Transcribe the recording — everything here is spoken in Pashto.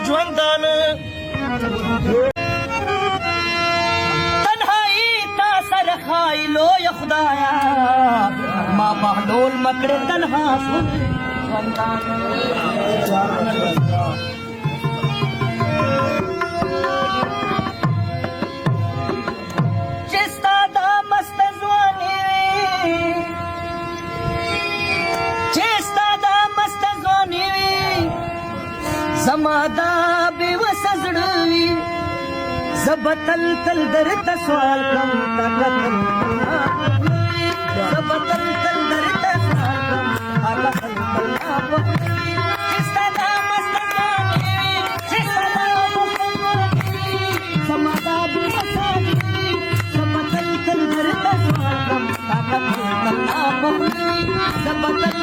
ژوندان تنهایی تا سر خای لوی خدایا ما بهلول مکړه تنها ژوندان زمادا بے وسزڑوی زبتل تل درت سوال کم تاکتل زبتل تل درت سوال کم تاکتل چستا دا مستزانی زمادا بے وسزڑوی زبتل تل درت سوال کم تاکتل زبتل